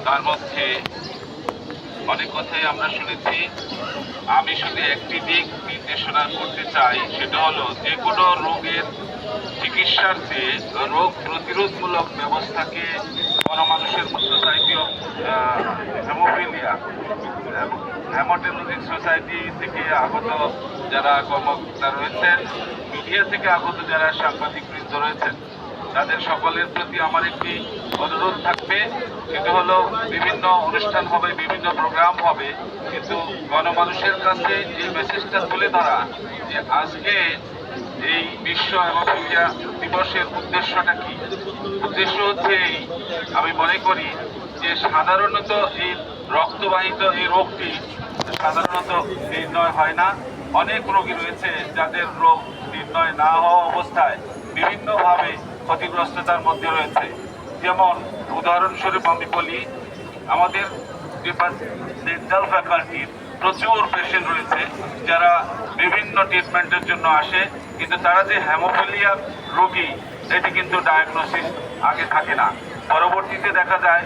তার মধ্যে অনেক কথাই আমরা শুনেছি। আমি শুধু একটি দিক নির্দেশনা করতে চাই, সেটা হলো যে কোনো রোগের চিকিৎসার চেয়ে রোগ প্রতিরোধমূলক ব্যবস্থাকে গণমানুষের society of haemophilia haematologic society থেকে আগত যারা কর্মকর্তা রয়েছেন, মিডিয়া থেকে আগত যারা সাংবাদিকবৃন্দ রয়েছেন, তাদের সকলের প্রতি আমার একটি অনুরোধ থাকবে। সেটা হলো বিভিন্ন অনুষ্ঠান হবে, বিভিন্ন প্রোগ্রাম হবে, কিন্তু গণমানুষের কাছে এই মেসেজটা তুলে ধরা যে আজকে এই বিশ্ব হেমোফিলিয়া দিবসের উদ্দেশ্যটা কি। উদ্দেশ্য হচ্ছে আমি মনে করি যে সাধারণত এই রক্তবাহিত এই রোগটি সাধারণত নির্ণয় হয় না। অনেক রোগী রয়েছে যাদের রোগ নির্ণয় না হওয়া অবস্থায় বিভিন্নভাবে ক্ষতিগ্রস্ততার মধ্যে রয়েছে। যেমন উদাহরণস্বরূপ আমি বলি, আমাদের ডেন্টাল ফ্যাকাল্টির প্রচুর পেশেন্ট রয়েছে যারা বিভিন্ন ট্রিটমেন্টের জন্য আসে, কিন্তু তারা যে হেমোফিলিয়া রোগী এটি কিন্তু ডায়াগনোসিস আগে থাকে না। পরবর্তীতে দেখা যায়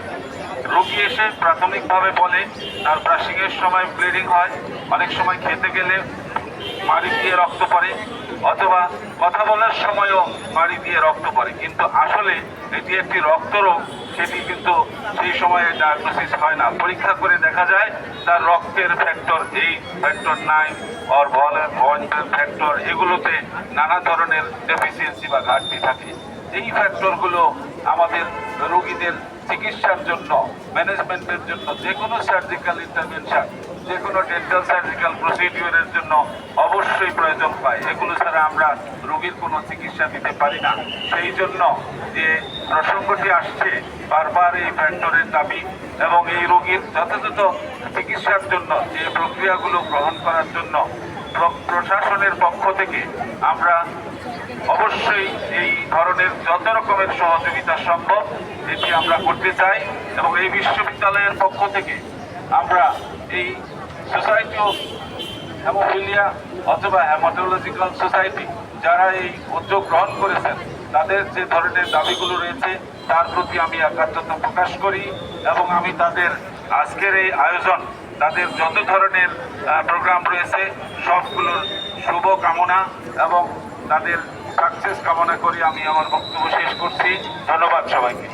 রোগী এসে প্রাথমিকভাবে বলে তার ব্রাশিংয়ের সময় ব্লিডিং হয়, অনেক সময় খেতে গেলে মাড়ি দিয়ে রক্ত পড়ে, অথবা কথা বলার সময়ও মাড়ি দিয়ে রক্ত পড়ে, কিন্তু আসলে এটি একটি রক্তরোগ। সেটি কিন্তু সেই সময়ে ডায়াগনোসিস হয় না। পরীক্ষা করে দেখা যায় তার রক্তের ফ্যাক্টর 8, ফ্যাক্টর 9 অর ভলের ফ্যাক্টর, এগুলোতে নানা ধরনের ডেফিসিয়েন্সি বা ঘাটতি থাকে। এই ফ্যাক্টরগুলো আমাদের রোগীদের চিকিৎসার জন্য, ম্যানেজমেন্টের জন্য, যে কোনো সার্জিক্যাল ইন্টারভেনশন, যে কোনো ডেন্টাল সার্জিক্যাল প্রসিডিওরের জন্য অবশ্যই প্রয়োজন পায়। এগুলো ছাড়া আমরা রোগীর কোনো চিকিৎসা দিতে পারি না। সেই জন্য যে প্রসঙ্গটি আসছে বারবার এই ফ্যাক্টরের দাবি এবং এই রোগীর যথাযথ চিকিৎসার জন্য যে প্রক্রিয়াগুলো গ্রহণ করার জন্য প্রশাসনের পক্ষ থেকে আমরা অবশ্যই এই ধরনের যত রকমের সহযোগিতা সম্ভব এটি আমরা করতে চাই। এবং এই বিশ্ববিদ্যালয়ের পক্ষ থেকে আমরা এই সোসাইটি অফ হেমোফিলিয়া অথবা হেমাটোলজিক্যাল সোসাইটি যারা এই উদ্যোগ গ্রহণ করেছেন, তাদের যে ধরনের দাবিগুলো রয়েছে তার প্রতি আমি একাত্মতা প্রকাশ করি এবং আমি তাদের আজকের এই আয়োজন, তাদের যত ধরনের প্রোগ্রাম রয়েছে সবগুলোর শুভ কামনা এবং তাদের সাকসেস কামনা করি আমি আমার বক্তব্য শেষ করছি। ধন্যবাদ সবাইকে।